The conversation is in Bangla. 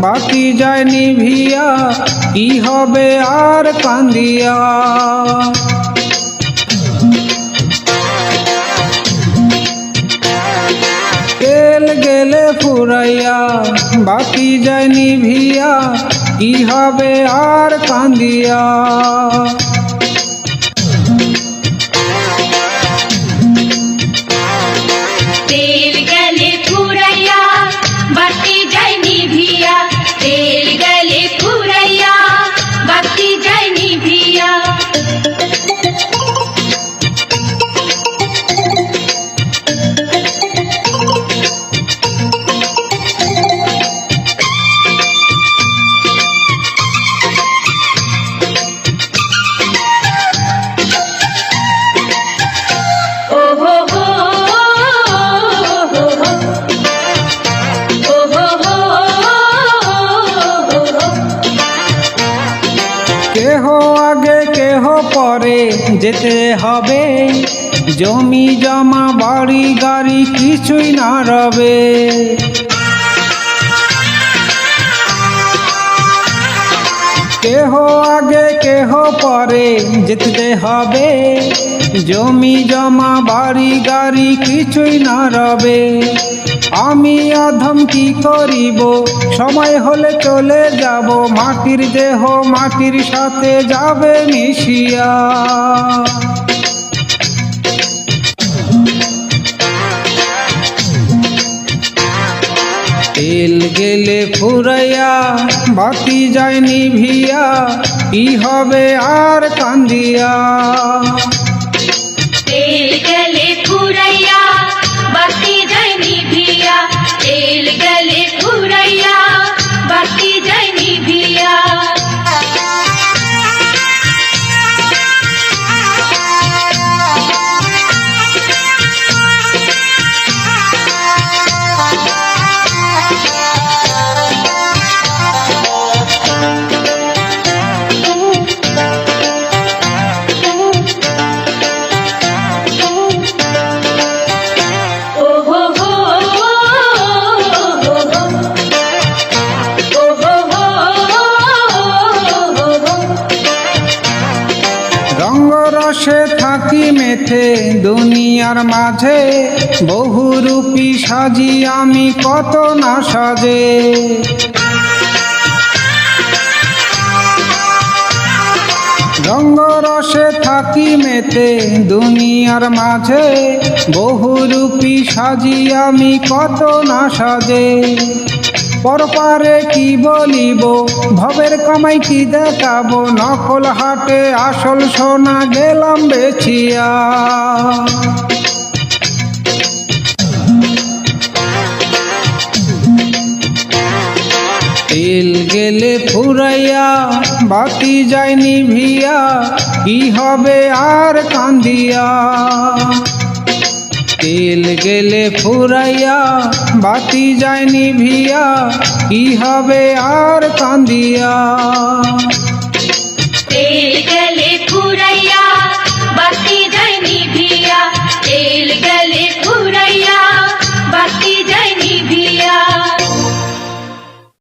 বাতি যায় নিভিয়া, কি হবে আর কান্দিয়া। তেল গেলে ফুরাইয়া, বাতি যায় নিভিয়া, কি হবে আর কান্দিয়া। তেল গেলে ফুরাইয়া, বাতি যায় নিভিয়া, তেল গেলে ফুরাইয়া, বাতি যায় নিভিয়া। কেহ আগে কেহ পরে যেতে হবে, জমি জমা বাড়ি গাড়ি কিছুই না রবে। কেহ আগে কেহ পরে যেতে হবে, জমি জমা বাড়ি গাড়ি কিছুই না রবে। আমি অধম কি করিব, সময় হলে চলে যাব, মাটির দেহ মাটির সাথে যাবে মিশিয়া। তেল গেলে ফুরাইয়া, বাতি যায় নিভিয়া, কি হবে আর কান্দিয়া। তেল গেলে ফুরাইয়া, বাতি যায় নিভিয়া, তেল গেলে ফুরাইয়া, বাতি যায় নিভিয়া। রঙ্গরসে থাকি মেতে দুনিয়ার মাঝে, বহুরূপী সাজি আমি কত না সাজে। রঙ্গরসে থাকি মেতে দুনিয়ার মাঝে, বহুরূপী সাজি আমি কত না সাজে। পরপারে কি বলিব, ভবের কামাই কি দেখাবো, নকল হাটে আসল সোনা গেলাম বেচিয়া। তেল গেলে ফুরাইয়া, বাতি যায় নিভিয়া, কি হবে আর কান্দিয়া। তেল গেলে ফুরাইয়া, বাতি যায় নিভিয়া, কি হবে আর কান্দিয়া।